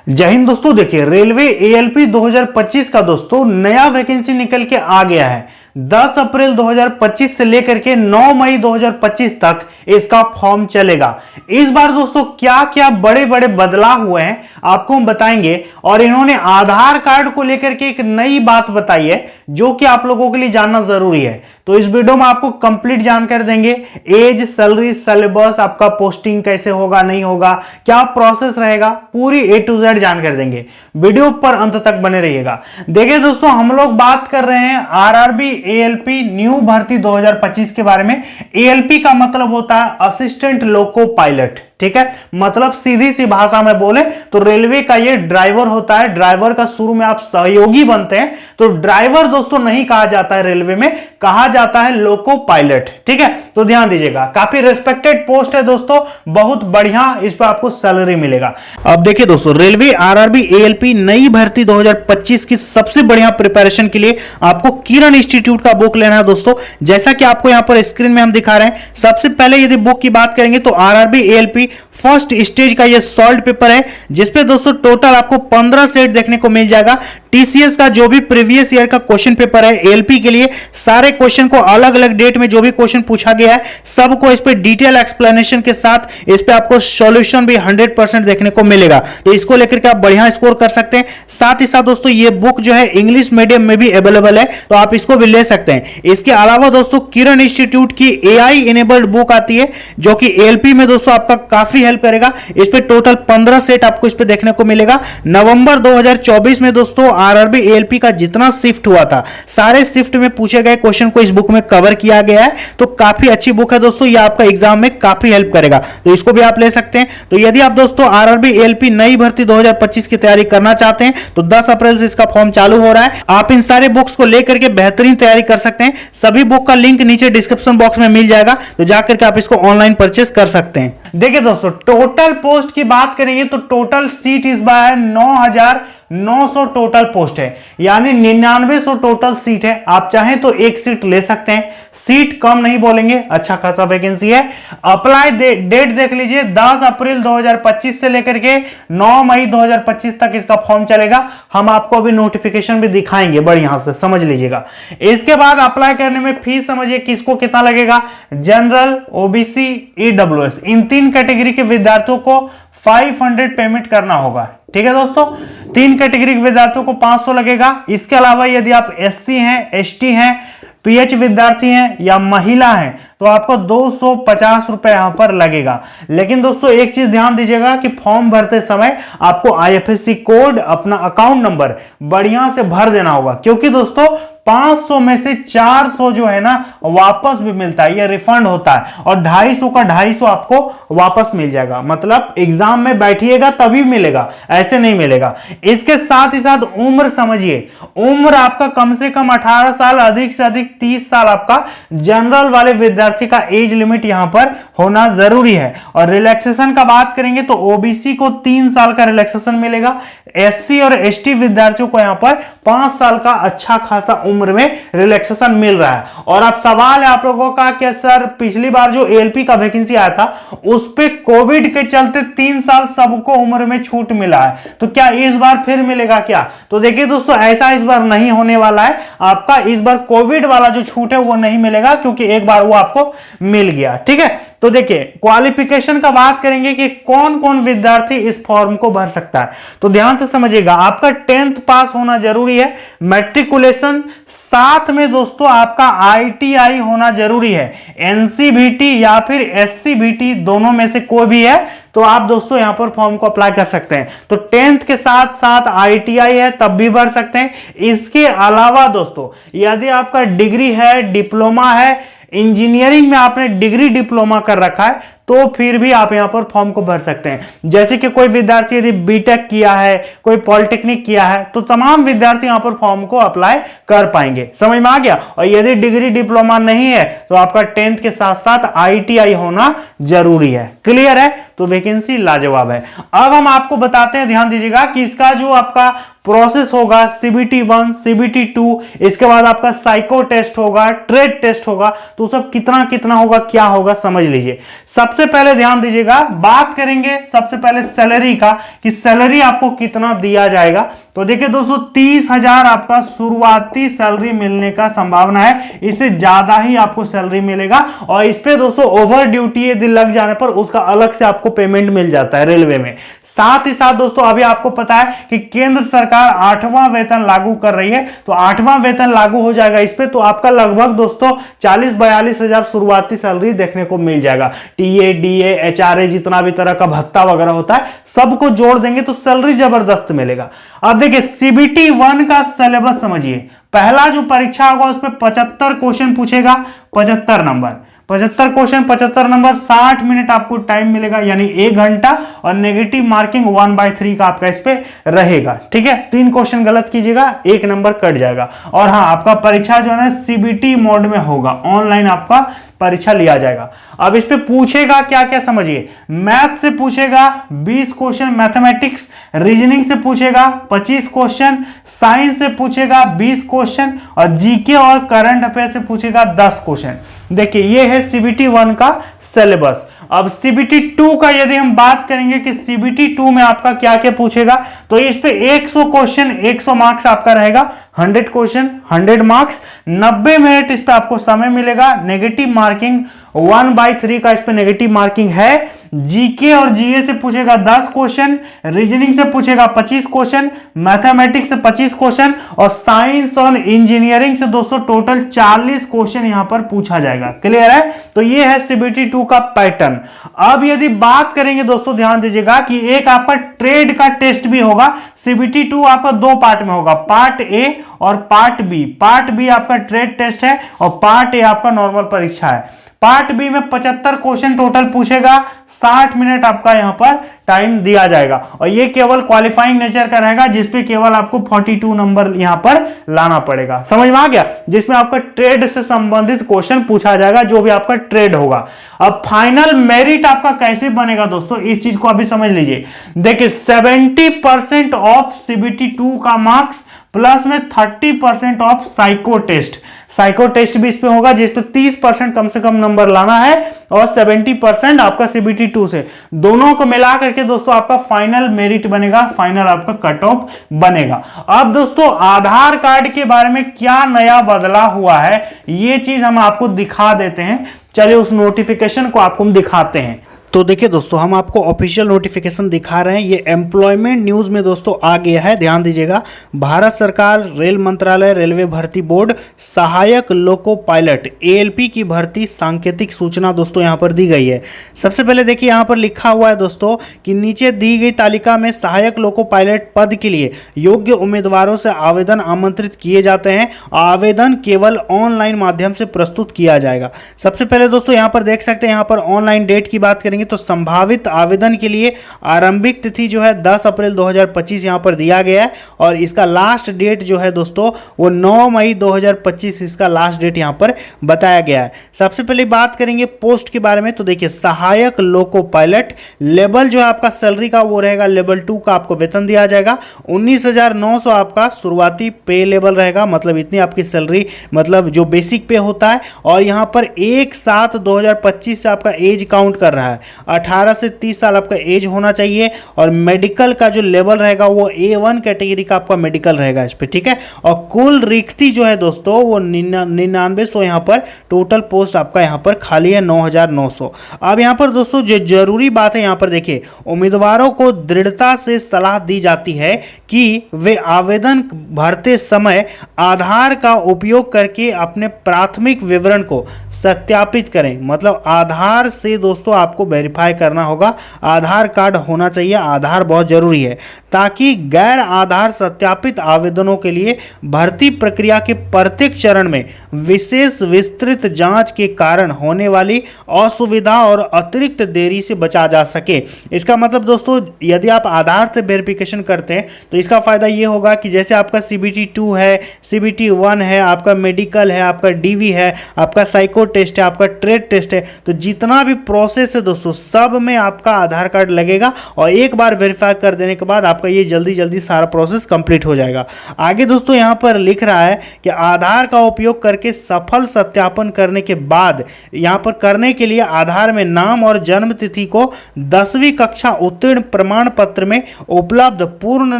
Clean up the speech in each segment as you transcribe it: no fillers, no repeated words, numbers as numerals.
जय हिंद दोस्तों। देखिए रेलवे एएलपी 2025 का दोस्तों नया वैकेंसी निकल के आ गया है। 10 अप्रैल 2025 से लेकर के 9 मई 2025 तक इसका फॉर्म चलेगा। इस बार दोस्तों क्या क्या बड़े बड़े बदलाव हुए हैं आपको हम बताएंगे, और इन्होंने आधार कार्ड को लेकर के एक नई बात बताई है जो कि आप लोगों के लिए जानना जरूरी है। तो इस वीडियो में आपको कंप्लीट जानकारी देंगे। एज, सैलरी, सिलेबस, आपका पोस्टिंग कैसे होगा नहीं होगा, क्या प्रोसेस रहेगा, पूरी ए टू जेड जानकारी देंगे। वीडियो पर अंत तक बने रहिएगा। देखिए दोस्तों, हम लोग बात कर रहे हैं आरआरबी एएलपी न्यू भर्ती 2025 के बारे में। एएलपी का मतलब होता है असिस्टेंट लोको पायलट, ठीक है। मतलब सीधी सी भाषा में बोले तो रेलवे का ये ड्राइवर होता है। ड्राइवर का शुरू में आप सहयोगी बनते हैं तो ड्राइवर दोस्तों नहीं कहा जाता है, रेलवे में कहा जाता है लोको पायलट, ठीक है। तो ध्यान दीजिएगा, काफी रिस्पेक्टेड पोस्ट है दोस्तों, बहुत बढ़िया इस पर आपको सैलरी मिलेगा। अब देखिए दोस्तों, रेलवे आरआरबी एएलपी नई भर्ती 2025 की सबसे बढ़िया प्रिपरेशन के लिए आपको किरण इंस्टीट्यूट का बुक लेना है दोस्तों। जैसा कि आपको यहां पर स्क्रीन में हम दिखा रहे हैं, सबसे पहले यदि बुक की बात करेंगे तो आरआरबी एएलपी फर्स्ट स्टेज का यह सॉल्व पेपर है, जिसपे दोस्तों टोटल आपको 15 सेट देखने को मिल जाएगा। टीसीएस का जो भी प्रीवियस ईयर का क्वेश्चन पेपर है एएलपी के लिए, सारे क्वेश्चन को अलग अलग डेट में जो भी क्वेश्चन पूछा गया है सबको इस पे डिटेल एक्सप्लेनेशन के साथ इस पे आपको सॉल्यूशन भी 100% देखने को मिलेगा। तो इसको लेकर के आप बढ़िया स्कोर कर सकते हैं। साथ ही साथ दोस्तों ये बुक जो है इंग्लिश मीडियम में भी अवेलेबल है, तो आप इसको भी ले सकते हैं। इसके अलावा दोस्तों किरण इंस्टीट्यूट की एआई इनेबल्ड बुक आती है जो कि एएलपी में दोस्तों आपका काफी हेल्प करेगा। इस पे टोटल 15 सेट आपको इस पे देखने को मिलेगा। नवंबर 2024 में दोस्तों आरआरबी एएलपी का जितना शिफ्ट हुआ था सारे शिफ्ट में पूछे गए क्वेश्चन को इस बुक में कवर किया गया है। तो काफी अच्छी बुक है दोस्तों, ये आपका एग्जाम में काफी हेल्प करेगा, तो इसको भी आप ले सकते हैं। तो यदि आप दोस्तों आरआरबी एएलपी नई भर्ती 2025 की तैयारी करना चाहते हैं तो 10 अप्रैल से इसका फॉर्म चालू हो रहा है। आप इन सारे बुक्स को लेकर के बेहतरीन तैयारी कर सकते हैं। सभी बुक का लिंक नीचे डिस्क्रिप्शन बॉक्स में मिल जाएगा, तो जाकर के आप इसको ऑनलाइन परचेस कर सकते हैं। देखिए दोस्तों, टोटल पोस्ट की बात करेंगे तो टोटल सीट इस बार है 9,900 टोटल पोस्ट है, यानी 9900 टोटल सीट है। आप चाहें तो एक सीट ले सकते हैं, सीट कम नहीं बोलेंगे, अच्छा खासा वैकेंसी है। अप्लाई डेट देख लीजिए, 10 अप्रैल 2025 से लेकर के 9 मई 2025 तक इसका फॉर्म चलेगा। हम आपको अभी नोटिफिकेशन भी दिखाएंगे, बढ़िया से समझ लीजिएगा। इसके बाद अप्लाई करने में फीस समझिए किसको कितना लगेगा। जनरल, ओबीसी, ईडब्ल्यूएस, इन 3 कैटेगरी के विद्यार्थियों को 500 पेमेंट करना होगा, ठीक है दोस्तों। 3 कैटेगरी के विद्यार्थियों को 500 लगेगा। इसके अलावा यदि आप एससी हैं, एसटी हैं, पीएच विद्यार्थी हैं या महिला हैं तो आपको 250 रुपए यहां पर लगेगा। लेकिन दोस्तों एक चीज ध्यान दीजिएगा कि फॉर्म भरते समय आपको आईएफएससी कोड, अपना अकाउंट नंबर बढ़िया से भर देना होगा, क्योंकि दोस्तों 500 में से 400 जो है ना वापस भी मिलता है, ये रिफंड होता है, और 250 का 250 आपको वापस मिल जाएगा। मतलब एग्जाम में बैठिएगा तभी मिलेगा, ऐसे नहीं मिलेगा। इसके साथ ही साथ उम्र समझिए, उम्र आपका कम से कम 18 साल, अधिक से अधिक 30 साल आपका जनरल वाले विद्यार्थी का एज लिमिट यहां पर होना जरूरी है। और रिलैक्सेशन का बात करेंगे तो ओबीसी को 3 साल का रिलैक्सेशन मिलेगा। एससी और एसटी विद्यार्थियों को यहां पर 5 साल का अच्छा खासा उम्र में रिलैक्सेशन मिल रहा है। और अब सवाल है आप लोगों का कि सर पिछली बार जो एएलपी का वैकेंसी आया था उस पे कोविड के चलते 3 साल सबको उम्र में छूट मिला है, तो क्या इस बार फिर मिलेगा क्या? तो देखिए दोस्तों, ऐसा इस बार नहीं होने वाला है। आपका इस बार कोविड वाला जो छूट है वो नहीं मिलेगा, क्योंकि एक बार वो आपको मिल गया, ठीक है। तो देखिए क्वालिफिकेशन का बात करेंगे कि कौन कौन विद्यार्थी इस फॉर्म को भर सकता है, तो ध्यान से समझिएगा। आपका 10th पास होना जरूरी है, मैट्रिकुलेशन, साथ में दोस्तों आपका आईटीआई होना जरूरी है। एनसीबीटी या फिर एससीबीटी दोनों में से कोई भी है तो आप दोस्तों यहां पर फॉर्म को अप्लाई कर सकते हैं। तो 10th के साथ साथ आईटीआई है तब भी भर सकते हैं। इसके अलावा दोस्तों यदि आपका डिग्री है, डिप्लोमा है, इंजीनियरिंग में आपने डिग्री डिप्लोमा कर रखा है तो फिर भी आप यहां पर फॉर्म को भर सकते हैं। जैसे कि कोई विद्यार्थी यदि बीटेक किया है, कोई पॉलिटेक्निक किया है, तो तमाम विद्यार्थी यहां पर फॉर्म को अप्लाई कर पाएंगे। समझ में आ गया? और यदि डिग्री डिप्लोमा नहीं है तो आपका 10th के साथ साथ आईटीआई होना जरूरी है। क्लियर है? तो वैकेंसी लाजवाब है। अब हम आपको बताते हैं, ध्यान दीजिएगा कि इसका जो आपका प्रोसेस होगा, सीबीटी 1, सीबीटी 2, इसके बाद आपका साइको टेस्ट होगा, ट्रेड टेस्ट होगा, तो सब कितना कितना होगा, क्या होगा समझ लीजिए। सबसे सबसे पहले ध्यान दीजिएगा, बात करेंगे सबसे पहले सैलरी का कि सैलरी आपको कितना दिया जाएगा। तो देखिए दोस्तों 30,000 आपका शुरुआती सैलरी मिलने का संभावना है, इससे ज्यादा ही आपको सैलरी मिलेगा। और इस पे दोस्तों ओवर ड्यूटी यदि लग जाने पर उसका अलग से आपको पेमेंट मिल जाता है रेलवे में। साथ ही साथ दोस्तों अभी आपको पता है कि केंद्र सरकार 8वां वेतन लागू कर रही है, तो 8वां वेतन लागू हो जाएगा इस पे, तो आपका लगभग दोस्तों 40-42 हजार शुरुआती सैलरी देखने को मिल जाएगा। टीए, डीए, एचआरए, जितना भी तरह का भत्ता वगैरह होता है सबको जोड़ देंगे तो सैलरी जबरदस्त मिलेगा। अब देखिए सीबीटी 1 का सिलेबस समझिए। पहला जो परीक्षा होगा उस पर 75 क्वेश्चन पूछेगा, 75 नंबर, 75 क्वेश्चन 75 नंबर, 60 मिनट आपको टाइम मिलेगा यानी 1 घंटा, और नेगेटिव मार्किंग 1/3 का आपका इस पे रहेगा। ठीक है, 3 क्वेश्चन गलत कीजिएगा 1 नंबर कट जाएगा। और हाँ, आपका परीक्षा जो है सीबीटी मोड में होगा, ऑनलाइन आपका परीक्षा लिया जाएगा। अब इस पे पूछेगा क्या क्या समझिए। मैथ से पूछेगा 20 क्वेश्चन, मैथमेटिक्स रीजनिंग से पूछेगा 25 क्वेश्चन, साइंस से पूछेगा 20 क्वेश्चन, और जीके और करंट अफेयर से पूछेगा 10 क्वेश्चन। देखिए ये है सीबीटी 1 का सिलेबस। अब सीबीटी 2 का यदि हम बात करेंगे कि सीबीटी 2 में आपका क्या क्या पूछेगा, तो इस पे 100 क्वेश्चन 100 मार्क्स आपका रहेगा, 100 क्वेश्चन 100 मार्क्स, 90 मिनट इस पे आपको समय मिलेगा। नेगेटिव मार्किंग 1/3 का इस पे नेगेटिव मार्किंग है। जीके और जीए से पूछेगा 10 क्वेश्चन, रीजनिंग से पूछेगा 25 क्वेश्चन, मैथमेटिक्स से 25 क्वेश्चन, और साइंस और इंजीनियरिंग से दोस्तों टोटल 40 क्वेश्चन यहां पर पूछा जाएगा। क्लियर है? तो ये है सीबीटी 2 का पैटर्न। अब यदि बात करेंगे दोस्तों ध्यान दीजिएगा कि एक आपका ट्रेड का टेस्ट भी होगा। सीबीटी 2 आपका 2 पार्ट में होगा, पार्ट ए और पार्ट बी। पार्ट बी आपका ट्रेड टेस्ट है और पार्ट ए आपका नॉर्मल परीक्षा है। पार्ट बी में 75 क्वेश्चन टोटल पूछेगा, 60 मिनट आपका यहां पर टाइम दिया जाएगा, और ये केवल क्वालिफाइंग नेचर का रहेगा जिसपे केवल आपको 42 नंबर यहां पर लाना पड़ेगा। समझ में आ गया? जिसमें आपका ट्रेड से संबंधित क्वेश्चन पूछा जाएगा, जो भी आपका ट्रेड होगा। अब फाइनल मेरिट आपका कैसे बनेगा दोस्तों, इस चीज को अभी समझ लीजिए। देखिए 70% ऑफ सीबीटी 2 का मार्क्स प्लस में 30% of psycho test. Psycho test भी इस पे होगा जिस पे 30% कम से कम नंबर लाना है, और 70% आपका सीबीटी 2 से, दोनों को मिला करके दोस्तों आपका फाइनल मेरिट बनेगा, फाइनल आपका कट ऑफ बनेगा। अब दोस्तों आधार कार्ड के बारे में क्या नया बदलाव हुआ है ये चीज हम आपको दिखा देते हैं। चलिए उस नोटिफिकेशन को आपको हम दिखाते हैं। तो देखिए दोस्तों हम आपको ऑफिशियल नोटिफिकेशन दिखा रहे हैं, ये एम्प्लॉयमेंट न्यूज़ में दोस्तों आ गया है। ध्यान दीजिएगा, भारत सरकार रेल मंत्रालय रेलवे भर्ती बोर्ड सहायक लोको पायलट एएलपी की भर्ती सांकेतिक सूचना दोस्तों यहाँ पर दी गई है। सबसे पहले देखिए यहाँ पर लिखा हुआ है दोस्तों कि नीचे दी गई तालिका में सहायक लोको पायलट पद के लिए योग्य उम्मीदवारों से आवेदन आमंत्रित किए जाते हैं। आवेदन केवल ऑनलाइन माध्यम से प्रस्तुत किया जाएगा। सबसे पहले दोस्तों यहाँ पर देख सकते हैं, यहाँ पर ऑनलाइन डेट की बात करेंगे तो संभावित आवेदन के लिए आरंभिक तिथि जो है 10 अप्रैल 2025 यहां पर दिया गया है, और इसका लास्ट डेट जो है दोस्तों वो 9 मई 2025 इसका लास्ट डेट यहां पर बताया गया है। सबसे पहले बात करेंगे पोस्ट के बारे में, तो देखिए सहायक लोको पायलट लेवल जो है आपका सैलरी का वो रहेगा लेवल 2 का आपको वेतन दिया जाएगा। 19,900 आपका शुरुआती पे लेवल रहेगा, मतलब इतनी आपकी सैलरी, मतलब जो बेसिक पे होता है। और यहां पर 1/7/2025 से आपका एज काउंट कर रहा है, 18 से 30 साल आपका एज होना चाहिए। और मेडिकल का जो लेवल रहेगा वो A1 कैटेगरी का आपका मेडिकल रहेगा इस पे, ठीक है। और कुल रिक्ति जो है दोस्तों वो 9900 यहाँ पर टोटल पोस्ट आपका यहाँ पर खाली है, 9,900। अब यहाँ पर दोस्तों जो जरूरी बात है यहाँ पर देखिए, उम्मीदवारों को दृढ़ता से सलाह दी जाती है कि वे आवेदन भरते समय आधार का उपयोग करके अपने प्राथमिक विवरण को सत्यापित करें। मतलब आधार से दोस्तों आपको वेरीफाई करना होगा, आधार कार्ड होना चाहिए, आधार बहुत जरूरी है, ताकि गैर आधार सत्यापित आवेदनों के लिए भर्ती प्रक्रिया के प्रत्येक चरण में विशेष विस्तृत जांच के कारण होने वाली असुविधा और अतिरिक्त देरी से बचा जा सके। इसका मतलब दोस्तों यदि आप आधार से वेरिफिकेशन करते हैं तो इसका फायदा ये होगा कि जैसे आपका सीबीटी 2 है, सीबीटी 1 है, आपका मेडिकल है, आपका डीवी है, आपका साइको टेस्ट है, आपका ट्रेड टेस्ट है, तो जितना भी प्रोसेस है दोस्तों दोस्तों सब में आपका आधार कार्ड लगेगा और एक बार वेरीफाई कर देने के बाद आपका ये जल्दी जल्दी सारा प्रोसेस कंप्लीट हो जाएगा। आगे दोस्तों यहाँ पर लिख रहा है कि आधार का उपयोग करके सफल सत्यापन करने के बाद यहाँ पर करने के लिए आधार में नाम और जन्म तिथि को 10वीं कक्षा उत्तीर्ण प्रमाण पत्र में उपलब्ध पूर्ण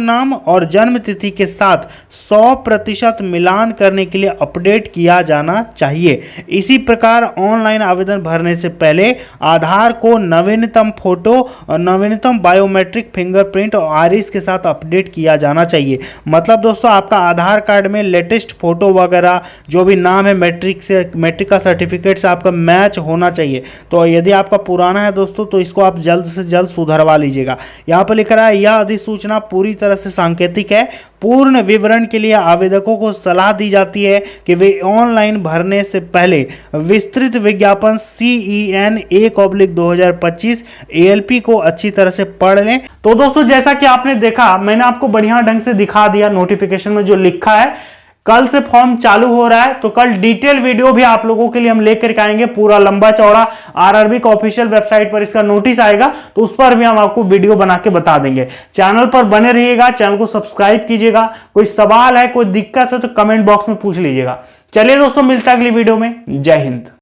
नाम और जन्म तिथि के साथ 100% मिलान करने के लिए अपडेट किया जाना चाहिए। इसी प्रकार ऑनलाइन आवेदन भरने से पहले आधार को नवीनतम फोटो और नवीनतम बायोमेट्रिक फिंगरप्रिंट और आइरिस के साथ अपडेट किया जाना चाहिए। मतलब दोस्तों आपका आधार कार्ड में लेटेस्ट फोटो वगैरह जो भी नाम है मैट्रिक का सर्टिफिकेट से आपका मैच होना चाहिए। तो यदि आपका पुराना है दोस्तों तो इसको आप जल्द से जल्द सुधरवा लीजिएगा। यहाँ पर लिख रहा है यह अधिसूचना पूरी तरह से सांकेतिक है। पूर्ण विवरण के लिए आवेदकों को सलाह दी जाती है कि वे ऑनलाइन भरने से पहले विस्तृत विज्ञापन CEN 1/2025 ALP को अच्छी तरह से पढ़ लें। तो दोस्तों जैसा कि आपने देखा, मैंने आपको बढ़िया ढंग से दिखा दिया नोटिफिकेशन में जो लिखा है। कल से फॉर्म चालू हो रहा है, तो कल डिटेल वीडियो भी आप लोगों के लिए हम लेकर के आएंगे, पूरा लंबा चौड़ा। RRB का ऑफिशियल वेबसाइट पर इसका नोटिस आएगा, तो उस पर भी हम आपको वीडियो बना के बता देंगे। चैनल पर बने रहिएगा, चैनल को सब्सक्राइब कीजिएगा। कोई सवाल है, कोई दिक्कत है तो कमेंट बॉक्स में पूछ लीजिएगा। चलिए दोस्तों, मिलता है अगली वीडियो में। जय हिंद।